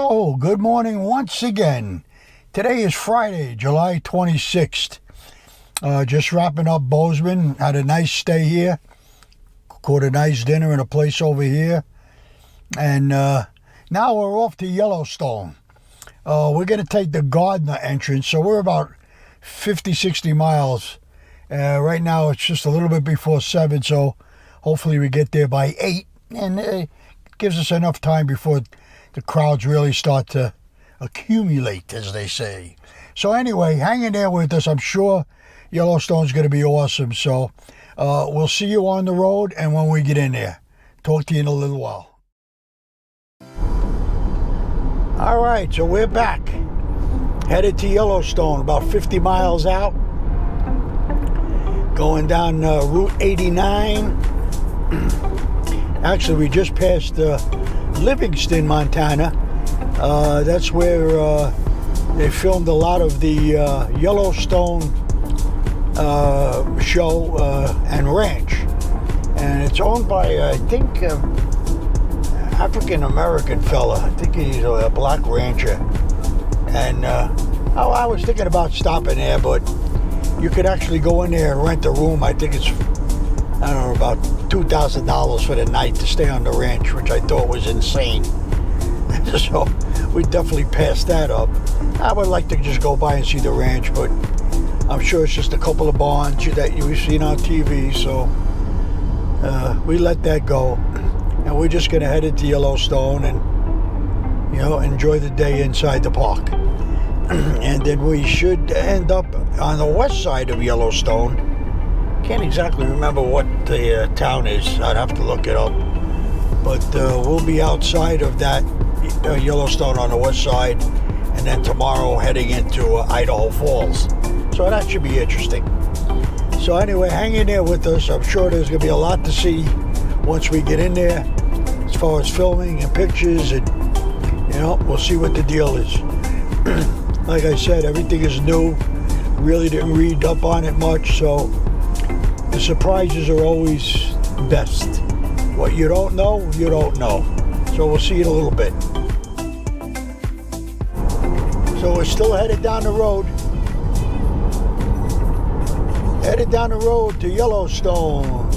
So, good morning once again. Today is Friday, July 26th. Just wrapping up Bozeman. Had a nice stay here. Caught a nice dinner in a place over here. And now we're off to Yellowstone. We're going to take the Gardner entrance. So we're about 50, 60 miles. Right now it's just a little bit before 7. So hopefully we get there by 8. And it gives us enough time before the crowds really start to accumulate, as they say. So anyway, hang in there with us. I'm sure Yellowstone's going to be awesome. So we'll see you on the road and when we get in there. Talk to you in a little while. All right, so we're back. Headed to Yellowstone, about 50 miles out. Going down Route 89. Actually, we just passed Livingston, Montana. That's where they filmed a lot of the Yellowstone show and ranch. And it's owned by, I think, African-American fella. I think he's a black rancher. And I was thinking about stopping there, but you could actually go in there and rent a room. I think it's, I don't know, about $2,000 for the night to stay on the ranch, which I thought was insane. So we definitely passed that up. I would like to just go by and see the ranch, but I'm sure it's just a couple of barns that you've seen on TV, so we let that go. And we're just going to head into Yellowstone and, you know, enjoy the day inside the park. And then we should end up on the west side of Yellowstone. Can't exactly remember what the town is. I'd have to look it up. But we'll be outside of that Yellowstone on the west side, and then tomorrow heading into Idaho Falls. So that should be interesting. So anyway, hang in there with us. I'm sure there's going to be a lot to see once we get in there, as far as filming and pictures, and you know, we'll see what the deal is. Like I said, everything is new. Really didn't read up on it much, so the surprises are always best. What you don't know, you don't know. So we'll see you in a little bit. So we're still headed down the road. Headed down the road to Yellowstone.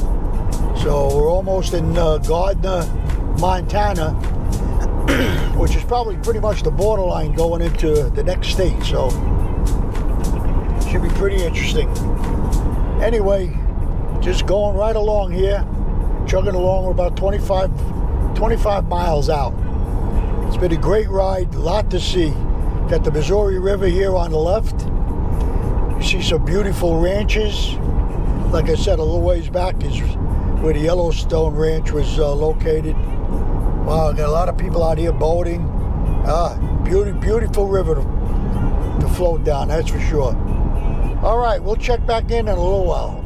So we're almost in Gardner, Montana, which is probably pretty much the borderline going into the next state. So should be pretty interesting. Anyway, just going right along here, chugging along. We're about 25 miles out. It's been a great ride, a lot to see. Got the Missouri River here on the left. You see some beautiful ranches. Like I said, a little ways back is where the Yellowstone Ranch was located. Wow, got a lot of people out here boating. Beautiful river to float down, that's for sure. All right, we'll check back in a little while.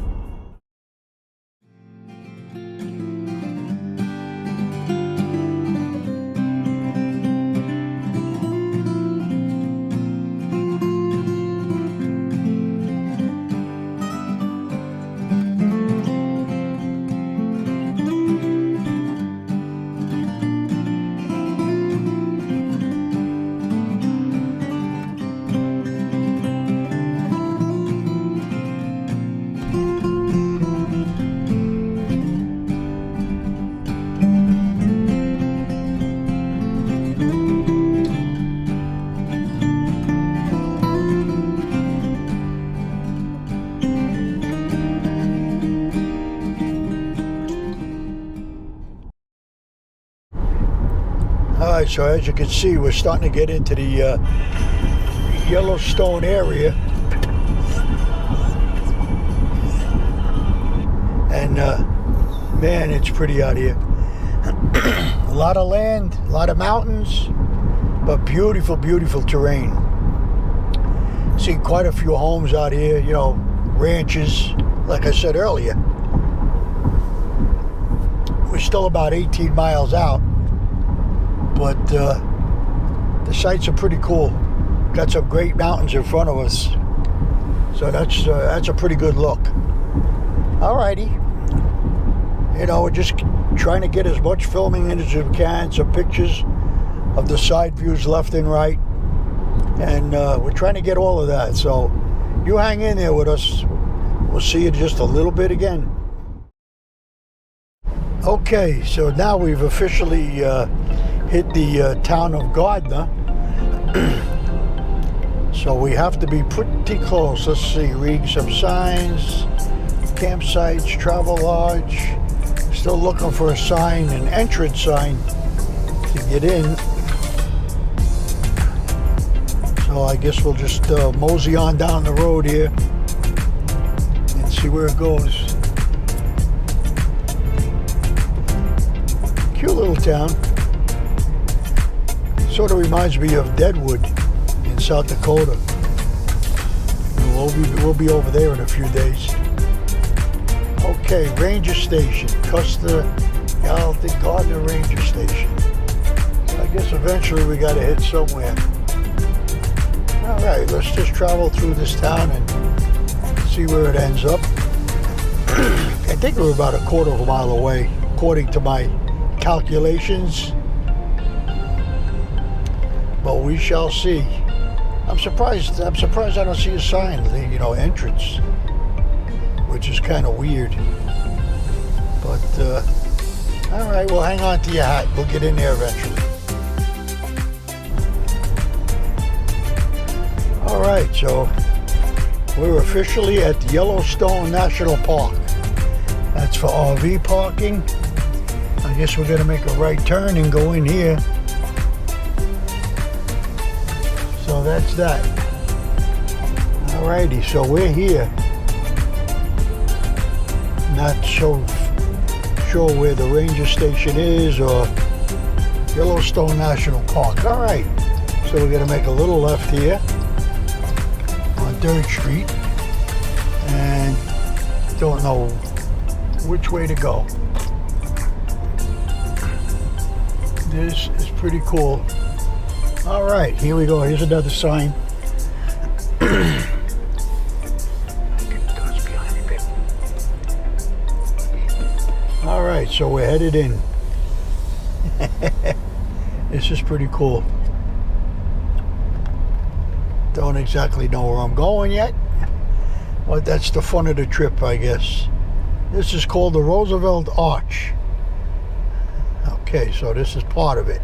Alright, so as you can see, we're starting to get into the Yellowstone area. And man, it's pretty out here. A lot of land, a lot of mountains, but beautiful, beautiful terrain. See quite a few homes out here, you know, ranches, like I said earlier. We're still about 18 miles out. But the sights are pretty cool. Got some great mountains in front of us, so that's a pretty good look. Alrighty, you know, we're just trying to get as much filming in as we can, some pictures of the side views left and right. And we're trying to get all of that. So you hang in there with us. We'll see you just a little bit again. Okay, so now we've officially hit the town of Gardner. So we have to be pretty close. Let's see, reading some signs, campsites, travel lodge. Still looking for a sign, an entrance sign to get in. So I guess we'll just mosey on down the road here and see where it goes. Cute little town. Sort of reminds me of Deadwood in South Dakota. We'll be over there in a few days. Okay, Ranger Station, Custer, Gardner Ranger Station. I guess eventually we got to hit somewhere. All right, let's just travel through this town and see where it ends up. I think we're about a quarter of a mile away, according to my calculations. But we shall see. I'm surprised I don't see a sign, entrance, which is kind of weird. But all right, well, hang on to your hat. We'll get in there eventually. All right, so we're officially at Yellowstone National Park. That's for RV parking. I guess we're gonna make a right turn and go in here. So that's that. Alrighty, so we're here. Not so sure where the ranger station is or Yellowstone National Park. Alright, so we're gonna make a little left here on 3rd Street and don't know which way to go. This is pretty cool. All right, here we go. Here's another sign. All right, so we're headed in. This is pretty cool. Don't exactly know where I'm going yet, but that's the fun of the trip, I guess. This is called the Roosevelt Arch. Okay, so this is part of it.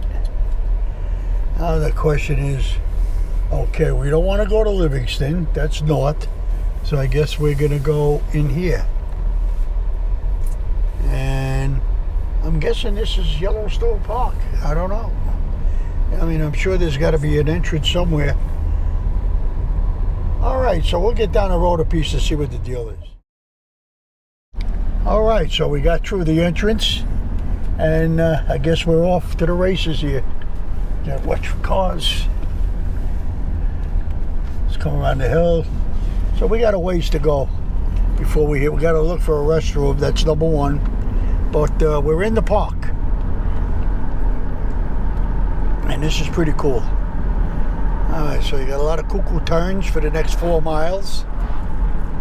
Now the question is, okay, we don't want to go to Livingston. That's north. So I guess we're going to go in here. And I'm guessing this is Yellowstone Park. I don't know. I mean, I'm sure there's got to be an entrance somewhere. All right, so we'll get down the road a piece to see what the deal is. All right, so we got through the entrance. And I guess we're off to the races here. Watch for cars. Let's come around the hill. So we got a ways to go before we hit. We got to look for a restroom. That's number one. But we're in the park. And this is pretty cool. All right, so you got a lot of cuckoo turns for the next 4 miles.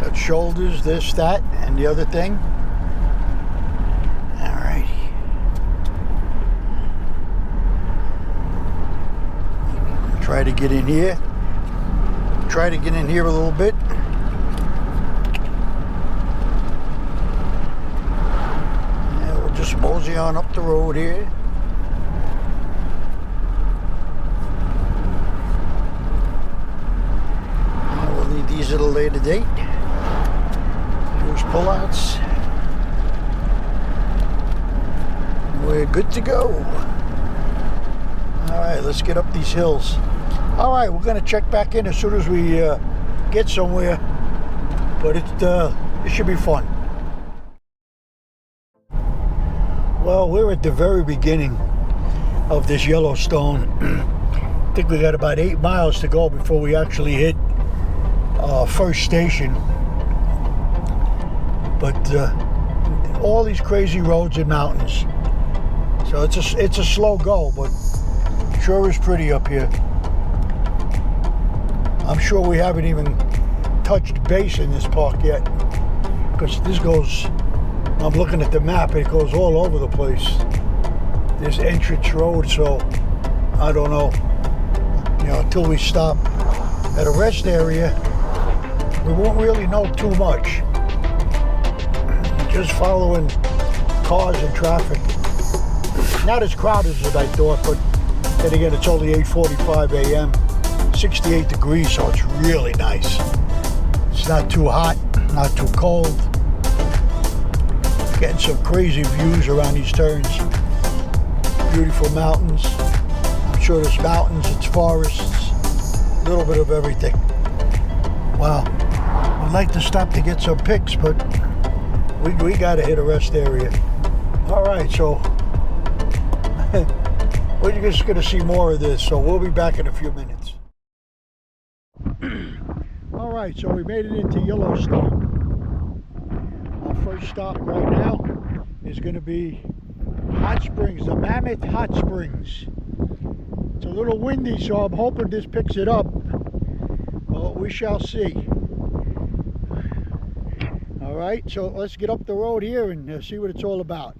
Got shoulders, this, that, and the other thing. Try to get in here. Try to get in here a little bit. Yeah, we'll just mosey on up the road here. Yeah, we'll need these at a later date. Here's pullouts. We're good to go. All right, let's get up these hills. All right, we're gonna check back in as soon as we get somewhere, but it should be fun. Well, we're at the very beginning of this Yellowstone. I think we got about 8 miles to go before we actually hit first station. But all these crazy roads and mountains, so it's a slow go, but sure is pretty up here. I'm sure we haven't even touched base in this park yet, because this goes, I'm looking at the map, it goes all over the place. This entrance road, so I don't know. You know, until we stop at a rest area, we won't really know too much. Just following cars and traffic. Not as crowded as I thought, but then again, it's only 8:45 a.m. 68 degrees, so it's really nice. It's not too hot, not too cold. Getting some crazy views around these turns. Beautiful mountains. I'm sure there's mountains, it's forests, a little bit of everything. Wow. I'd like to stop to get some pics, but we gotta hit a rest area. All right, so we're just gonna see more of this, so we'll be back in a few minutes. All right, so we made it into Yellowstone. Our first stop right now is gonna be Hot Springs, the Mammoth Hot Springs. It's a little windy, so I'm hoping this picks it up. Well, we shall see. All right, so let's get up the road here and see what it's all about.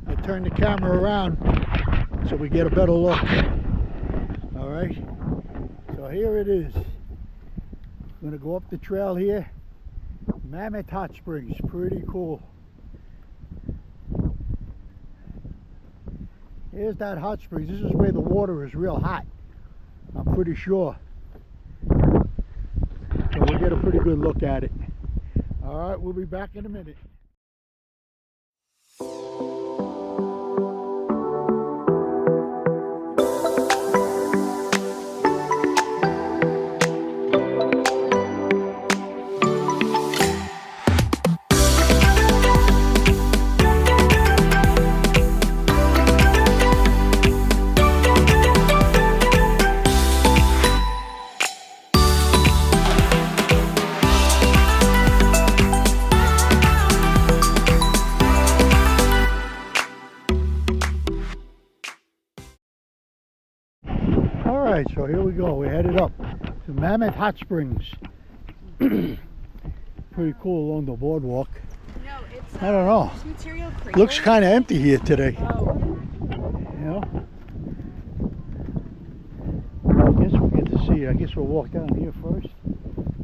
I'll turn the camera around so we get a better look. All right, so here it is. I'm gonna go up the trail here. Mammoth Hot Springs, pretty cool. Here's that hot springs. This is where the water is real hot, I'm pretty sure. So we'll get a pretty good look at it. All right, we'll be back in a minute. Alright, so here we go. We're headed up to Mammoth Hot Springs. Pretty cool along the boardwalk. No, it's, I don't know. Looks kind of empty here today. Oh. You know? I guess we'll get to see it. I guess we'll walk down here first,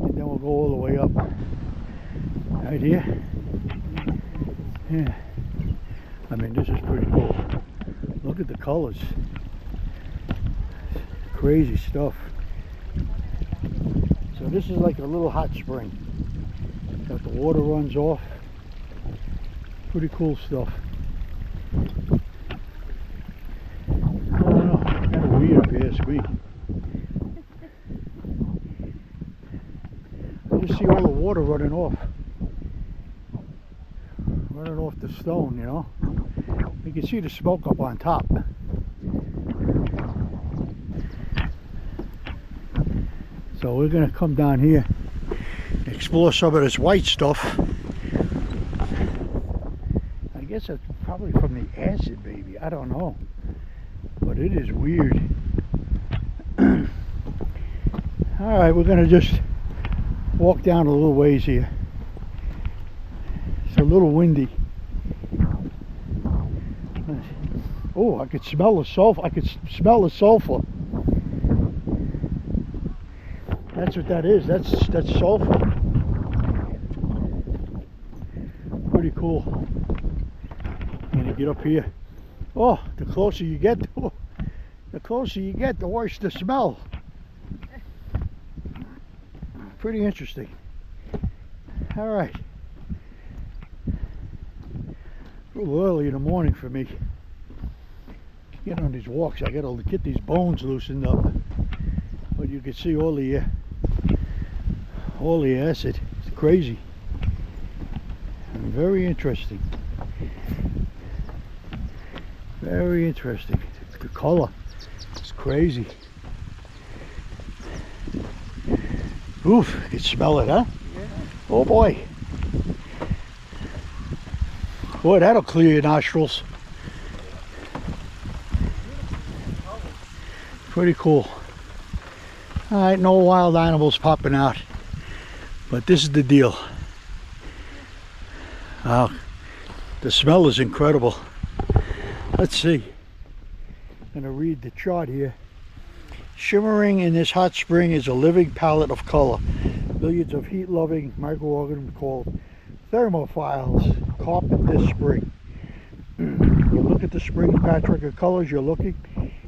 and then we'll go all the way up. Right here. Yeah. I mean, this is pretty cool. Look at the colors. Crazy stuff. So this is like a little hot spring that the water runs off. Pretty cool stuff. I don't know, kind of weird up here, squeak. I just see all the water running off the stone, you know. You can see the smoke up on top. So we're going to come down here, explore some of this white stuff. I guess it's probably from the acid, baby. I don't know. But it is weird. Alright, we're going to just walk down a little ways here. It's a little windy. Oh, I could smell the sulfur. I could smell the sulfur. That's what that is. That's sulfur. Pretty cool. I'm gonna get up here. Oh, the closer you get, the worse the smell. Pretty interesting. All right. A little early in the morning for me. Get on these walks. I gotta get these bones loosened up. But you can see all the acid. It's crazy. And very interesting. Very interesting. The color is crazy. Oof, you can smell it, huh? Yeah. Oh boy. Boy, that'll clear your nostrils. Pretty cool. Alright, no wild animals popping out. But this is the deal. The smell is incredible. Let's see. I'm going to read the chart here. Shimmering in this hot spring is a living palette of color. Millions of heat-loving microorganisms called thermophiles carpet this spring. You look at the spring patchwork of colors, you're looking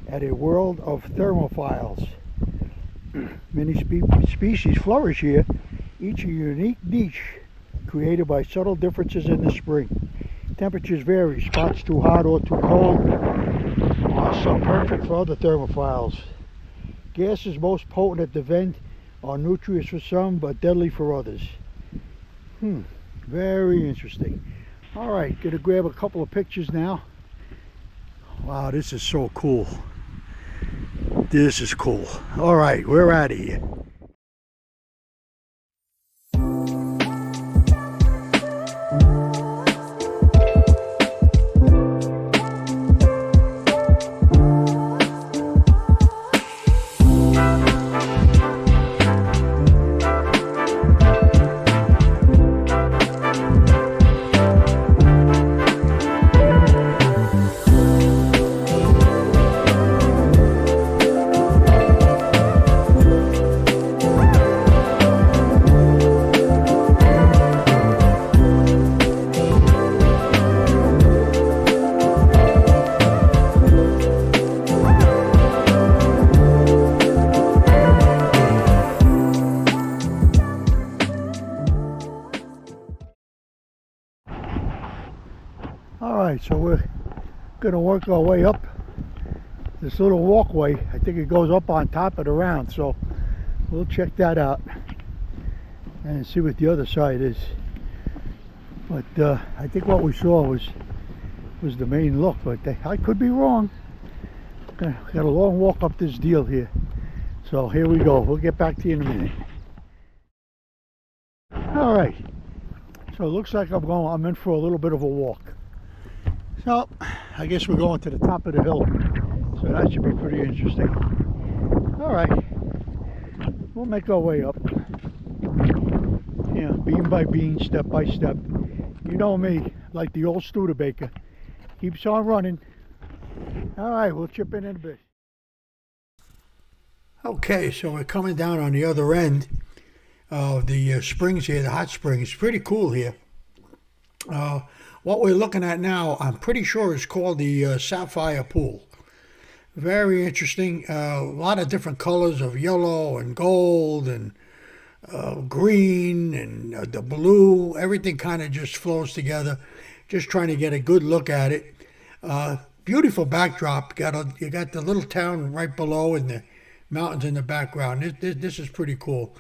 at a world of thermophiles. Many species flourish here, each a unique niche created by subtle differences in the spring. Temperatures vary, spots too hot or too cold are so perfect for other thermophiles. Gases most potent at the vent are nutritious for some but deadly for others. Very interesting. Alright, gonna grab a couple of pictures now. Wow, this is so cool. This is cool. Alright, we're out of here. Alright, so we're going to work our way up this little walkway. I think it goes up on top of the round, so we'll check that out and see what the other side is. But I think what we saw was the main look, but I could be wrong. Got a long walk up this deal here. So here we go. We'll get back to you in a minute. Alright, so it looks like I'm in for a little bit of a walk. So, I guess we're going to the top of the hill, so that should be pretty interesting. Alright, we'll make our way up. Yeah, bean by bean, step by step. You know me, like the old Studebaker. Keeps on running. Alright, we'll chip in a bit. Okay, so we're coming down on the other end of the springs here, the hot springs. It's pretty cool here. What we're looking at now, I'm pretty sure is called the Sapphire Pool. Very interesting. A lot of different colors of yellow and gold and green and the blue. Everything kind of just flows together. Just trying to get a good look at it. Beautiful backdrop. You got the little town right below and the mountains in the background. This is pretty cool.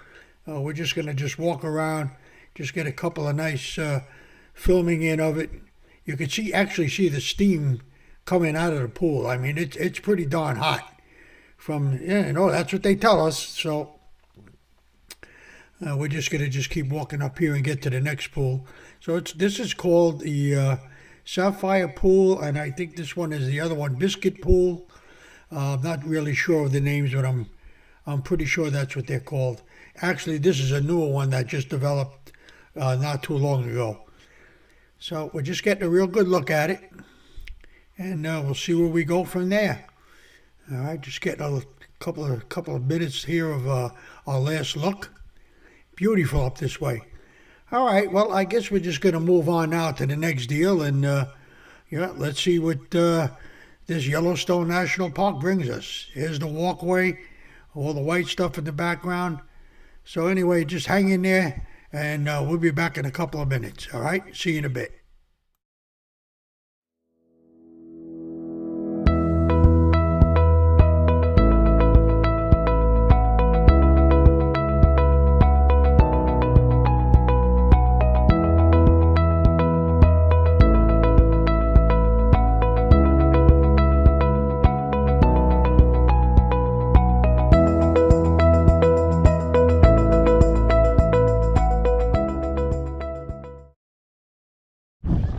We're just going to walk around, just get a couple of nice filming in of it. You can actually see the steam coming out of the pool. I mean, it's pretty darn hot. That's what they tell us. So we're just gonna keep walking up here and get to the next pool. So this is called the Sapphire Pool, and I think this one is the other one, Biscuit Pool. I'm not really sure of the names, but I'm pretty sure that's what they're called. Actually, this is a newer one that just developed not too long ago. So we're just getting a real good look at it, and we'll see where we go from there. All right, just getting a couple of minutes here of our last look. Beautiful up this way. All right, well, I guess we're just going to move on now to the next deal, and let's see what this Yellowstone National Park brings us. Here's the walkway, all the white stuff in the background. So anyway, just hang in there. And we'll be back in a couple of minutes. All right, see you in a bit.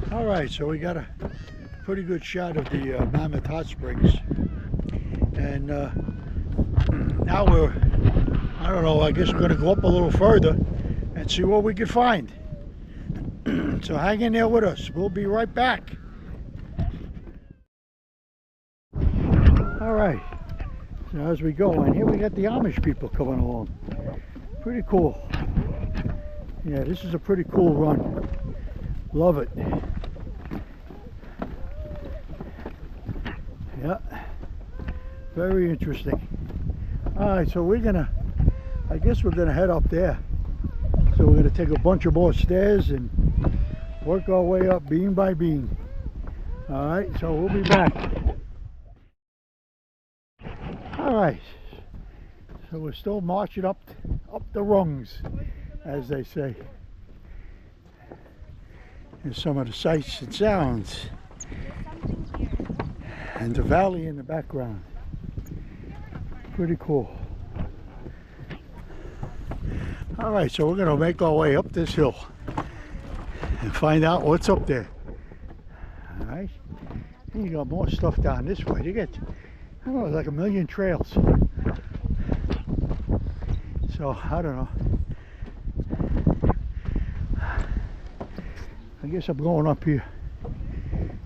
Alright, so we got a pretty good shot of the Mammoth Hot Springs, and now I don't know, I guess we're going to go up a little further and see what we can find. So hang in there with us, we'll be right back. All right. So as we go, and here we got the Amish people coming along. Pretty cool. Yeah, this is a pretty cool run. Love it. Yeah. Very interesting. All right, so I guess we're gonna head up there. So we're gonna take a bunch of more stairs and work our way up beam by beam. All right, so we'll be back. All right, so we're still marching up the rungs, as they say. Here's some of the sights and sounds, and the valley in the background. Pretty cool. All right, so we're gonna make our way up this hill and find out what's up there. All right, and you got more stuff down this way. You get, I don't know, like a million trails. So I don't know. I guess I'm going up here.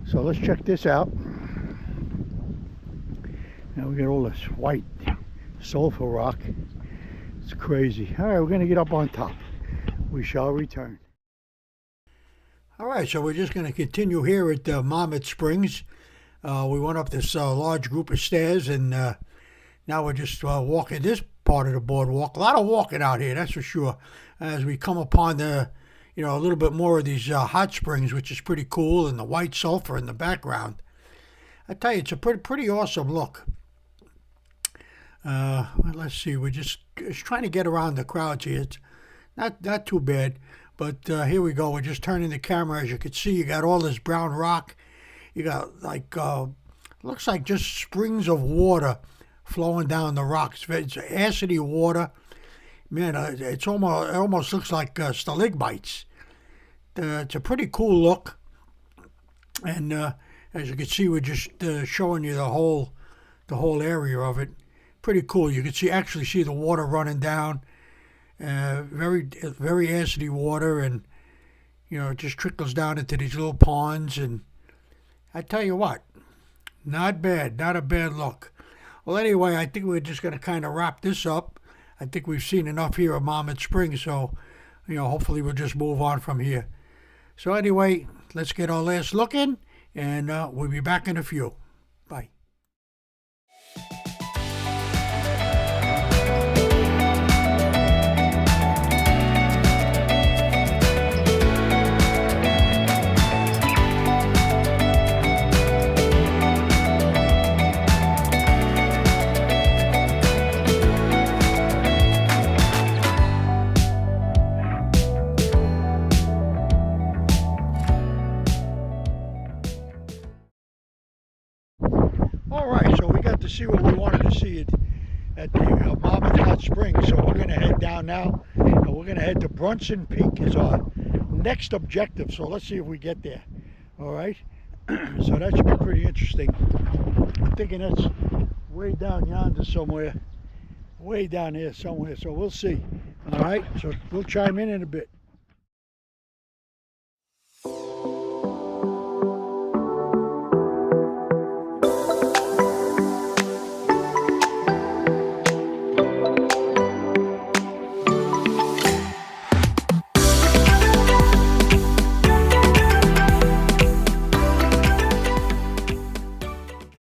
So let's check this out. Now we got all this white sulfur rock. It's crazy. All right, we're going to get up on top. We shall return. All right, so we're just going to continue here at Mammoth Springs. We went up this large group of stairs, and now we're just walking this part of the boardwalk. A lot of walking out here, that's for sure. As we come upon a little bit more of these hot springs, which is pretty cool, and the white sulfur in the background. I tell you, it's a pretty awesome look. Let's see, we're just trying to get around the crowds here. It's not too bad, but here we go. We're just turning the camera. As you can see, you got all this brown rock. You got like looks like just springs of water flowing down the rocks. It's acidy water. Man, it almost looks like stalagmites. It's a pretty cool look, and as you can see, we're just showing you the whole area of it. Pretty cool. You can actually see the water running down. Very acidy water, and it just trickles down into these little ponds. And I tell you what, not bad, not a bad look. Well, anyway, I think we're just going to kind of wrap this up. I think we've seen enough here at Mammoth Springs, so hopefully we'll just move on from here. So anyway, let's get our last look in, and we'll be back in a few. Bye. All right, so we got to see what we wanted to see at the Mammoth Hot Springs. So we're going to head down now, and we're going to head to Brunson Peak is our next objective. So let's see if we get there. All right, so that should be pretty interesting. I'm thinking that's way down yonder somewhere, way down here somewhere. So we'll see. All right, so we'll chime in a bit.